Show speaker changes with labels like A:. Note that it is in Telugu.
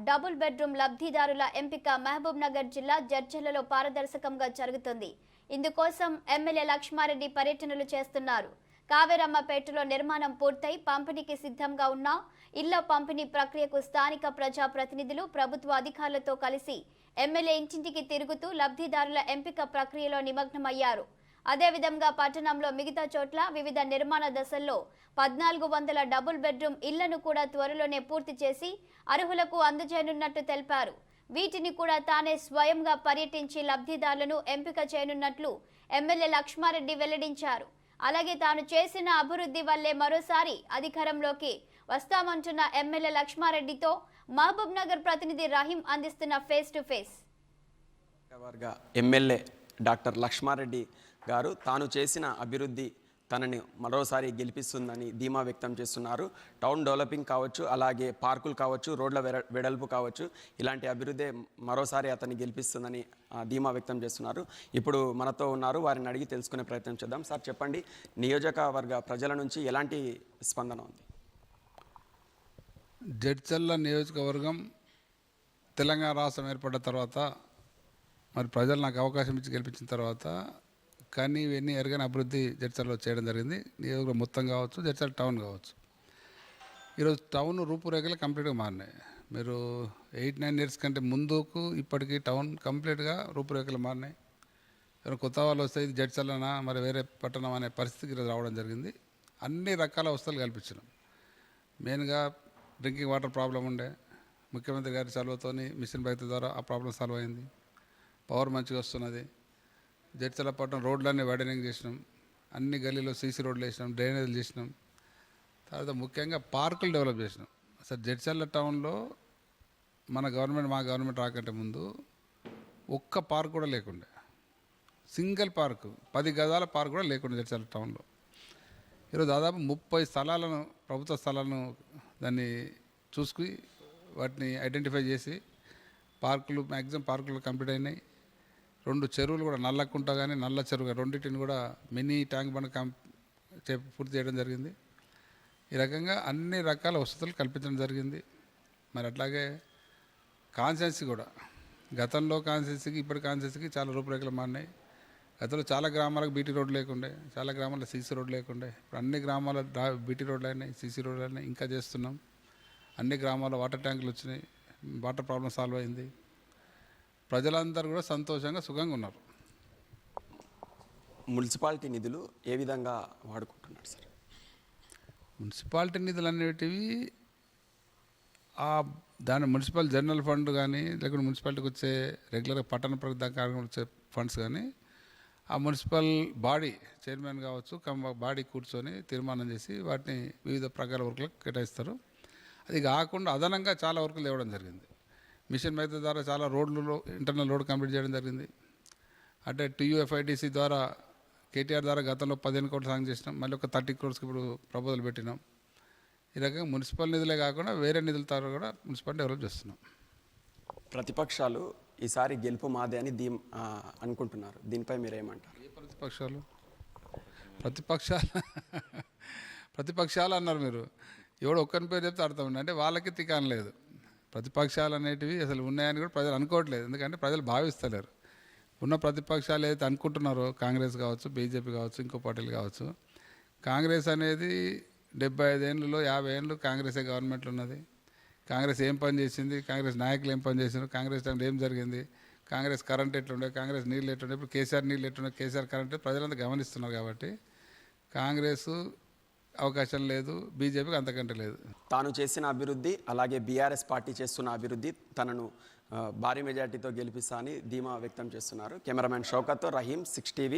A: డబుల్ బెడ్రూమ్ లబ్ధిదారుల ఎంపిక మహబూబ్ నగర్ జిల్లా జడ్చర్లలో పారదర్శకంగా జరుగుతుంది. ఇందుకోసం ఎమ్మెల్యే లక్ష్మారెడ్డి పర్యటనలు చేస్తున్నారు. కావేరమ్మపేటలో నిర్మాణం పూర్తయి పంపిణీకి సిద్ధంగా ఉన్న ఇళ్ల పంపిణీ ప్రక్రియకు స్థానిక ప్రజా ప్రతినిధులు ప్రభుత్వ అధికారులతో కలిసి ఎమ్మెల్యే ఇంటింటికి తిరుగుతూ లబ్ధిదారుల ఎంపిక ప్రక్రియలో నిమగ్నమయ్యారు. అదేవిధంగా పట్టణంలో మిగతా చోట్ల వివిధ నిర్మాణ దశల్లో 1400 డబుల్ బెడ్రూమ్ ఇళ్లను కూడా త్వరలోనే పూర్తి చేసి అర్హులకు అందజేయనున్నట్టు తెలిపారు. వీటిని కూడా తానే స్వయంగా పర్యటించి లబ్ధిదారులను ఎంపిక చేయనున్నట్లు ఎమ్మెల్యే లక్ష్మారెడ్డి వెల్లడించారు. అలాగే తాను చేసిన అభివృద్ధి వల్లే మరోసారి అధికారంలోకి వస్తామంటున్న ఎమ్మెల్యే లక్ష్మారెడ్డితో మహబూబ్ నగర్ ప్రతినిధి రహీం అందిస్తున్న face to face.
B: MLA doctor Lakshma Reddy గారు తాను చేసిన అభివృద్ధి తనని మరోసారి గెలిపిస్తుందని ధీమా వ్యక్తం చేస్తున్నారు. టౌన్ డెవలపింగ్ కావచ్చు, అలాగే పార్కులు కావచ్చు, రోడ్ల వెడల్పు కావచ్చు, ఇలాంటి అభివృద్ధి మరోసారి అతన్ని గెలిపిస్తుందని ధీమా వ్యక్తం చేస్తున్నారు. ఇప్పుడు మనతో ఉన్నారు, వారిని అడిగి తెలుసుకునే ప్రయత్నం చేద్దాం. సార్ చెప్పండి, నియోజకవర్గ ప్రజల నుంచి ఎలాంటి స్పందన ఉంది?
C: జడ్చర్ల నియోజకవర్గం తెలంగాణ రాష్ట్రం ఏర్పడ్డ తర్వాత మరి ప్రజలు నాకు అవకాశం ఇచ్చి గెలిపించిన తర్వాత కానీ ఇవన్నీ ఎరగని అభివృద్ధి జడ్చర్లో చేయడం జరిగింది. నియోజకవర్గం మొత్తం కావచ్చు, జడ్చర్ల టౌన్ కావచ్చు. ఈరోజు టౌన్ రూపురేఖలు కంప్లీట్గా మారినాయి. మీరు 8-9 ఇయర్స్ కంటే ముందుకు ఇప్పటికీ టౌన్ కంప్లీట్గా రూపురేఖలు మారినాయి. ఎవరైనా కొత్త వాళ్ళు వస్తే ఇది జడ్చర్లనా మరి వేరే పట్టణం అనే పరిస్థితికి ఈరోజు రావడం జరిగింది. అన్ని రకాల వస్తువులు కల్పించినాం. మెయిన్గా డ్రింకింగ్ వాటర్ ప్రాబ్లం ఉండే, ముఖ్యమంత్రి గారి చొరవతోని మిషన్ భగీరథ ద్వారా ఆ ప్రాబ్లం సాల్వ్ అయింది. పవర్ మంచిగా వస్తున్నది. జడ్చర్ల పట్టణం రోడ్లన్నీ వైడనింగ్ చేసినాం, అన్ని గల్లీలో సీసీ రోడ్లు వేసినాం, డ్రైనేజీలు చేసినాం. తర్వాత ముఖ్యంగా పార్కులు డెవలప్ చేసినాం. అసలు జడ్చర్ల టౌన్లో మా గవర్నమెంట్ రాకంటే ముందు ఒక్క పార్క్ కూడా లేకుండే, సింగిల్ పార్కు 10 గజాల పార్క్ కూడా లేకుండే జడ్చర్ల టౌన్లో. ఈరోజు దాదాపు 30 స్థలాలను, ప్రభుత్వ స్థలాలను దాన్ని చూసుకుని వాటిని ఐడెంటిఫై చేసి పార్కులు మ్యాక్సిమం పార్కులు కంప్లీట్ అయినాయి. 2 చెరువులు కూడా, నల్లకుంట కానీ నల్ల చెరువు, రెండింటిని కూడా మినీ ట్యాంక్ బండ్ పూర్తి చేయడం జరిగింది. ఈ రకంగా అన్ని రకాల వసతులు కల్పించడం జరిగింది. మరి అట్లాగే కాన్స్టిట్యున్సీ కూడా, గతంలో కాన్స్టిట్యున్సీకి ఇప్పటి కాన్స్టిట్యున్సీకి చాలా రూపురేఖలు మారినాయి. గతంలో చాలా గ్రామాలకు బీటీ రోడ్లు లేకుండే, చాలా గ్రామాల్లో సీసీ రోడ్లు లేకుండే. ఇప్పుడు అన్ని గ్రామాల బీటీ రోడ్లు అయినాయి, సీసీ రోడ్లు అయినాయి, ఇంకా చేస్తున్నాం. అన్ని గ్రామాల్లో వాటర్ ట్యాంకులు వచ్చినాయి, వాటర్ ప్రాబ్లం సాల్వ్ అయింది. ప్రజలందరూ కూడా సంతోషంగా సుఖంగా ఉన్నారు.
B: మున్సిపాలిటీ నిధులు ఏ విధంగా వాడుకుంటున్నారు సార్?
C: మున్సిపాలిటీ నిధులు అనేటివి దాని మున్సిపల్ జనరల్ ఫండ్ కానీ, లేకుంటే మున్సిపాలిటీకి వచ్చే రెగ్యులర్గా పట్టణ ప్రగతి కార్యక్రమం వచ్చే ఫండ్స్ కానీ ఆ మున్సిపల్ బాడీ చైర్మన్ కావచ్చు, బాడీ కూర్చొని తీర్మానం చేసి వాటిని వివిధ ప్రకార వర్కులకు కేటాయిస్తారు. అది కాకుండా అదనంగా చాలా వర్కులు ఇవ్వడం జరిగింది. మిషన్ భగీరథ ద్వారా చాలా రోడ్లలో ఇంటర్నల్ రోడ్ కంప్లీట్ చేయడం జరిగింది. అంటే TUFIDC ద్వారా KTR ద్వారా గతంలో 15 కోట్లు సాంగ్ చేసినాం, మళ్ళీ ఒక 30 crores ఇప్పుడు ప్రపోజల్ పెట్టినాం. ఈ రకంగా మున్సిపల్ నిధులే కాకుండా వేరే నిధుల ద్వారా కూడా మున్సిపల్ డెవలప్ చేస్తున్నాం. ప్రతిపక్షాలు
B: ఈసారి గెలుపు మాదే అని అనుకుంటున్నారు, దీనిపై మీరేమంటారు?
C: ఏ ప్రతిపక్షాలు అన్నారు మీరు. ఎవడో ఒక్కరి పేరు చెప్తే అర్థం అంటే వాళ్ళకి తికాన్ లేదు. ప్రతిపక్షాలు అనేటివి అసలు ఉన్నాయని కూడా ప్రజలు అనుకోవట్లేదు, ఎందుకంటే ప్రజలు భావిస్తలేరు. ఉన్న ప్రతిపక్షాలు ఏదైతే అనుకుంటున్నారో, కాంగ్రెస్ కావచ్చు, బీజేపీ కావచ్చు, ఇంకో పార్టీలు కావచ్చు, కాంగ్రెస్ అనేది 75 ఏళ్ళలో 50 ఏళ్ళు కాంగ్రెసే గవర్నమెంట్లో ఉన్నది. కాంగ్రెస్ ఏం పని చేసింది, కాంగ్రెస్ నాయకులు ఏం పని చేసినారు, కాంగ్రెస్ టైంలో ఏం జరిగింది, కాంగ్రెస్ కరెంట్ ఎట్లుండే, కాంగ్రెస్ నీళ్ళు ఎట్లుండే, ఇప్పుడు కేసీఆర్ నీళ్ళు ఎట్లుండే, కేసీఆర్ కరెంట్ ప్రజలంతా గమనిస్తున్నారు. కాబట్టి కాంగ్రెస్ అవకాశం లేదు, బీజేపీకి అంతకంటే లేదు.
B: తాను చేసిన అభివృద్ధి, అలాగే బీఆర్ఎస్ పార్టీ చేస్తున్న అభివృద్ధి తనను భారీ మెజార్టీతో గెలిపిస్తా అని ధీమా వ్యక్తం చేస్తున్నారు. కెమెరామెన్ షౌకత్తో రహీం, 6 TV.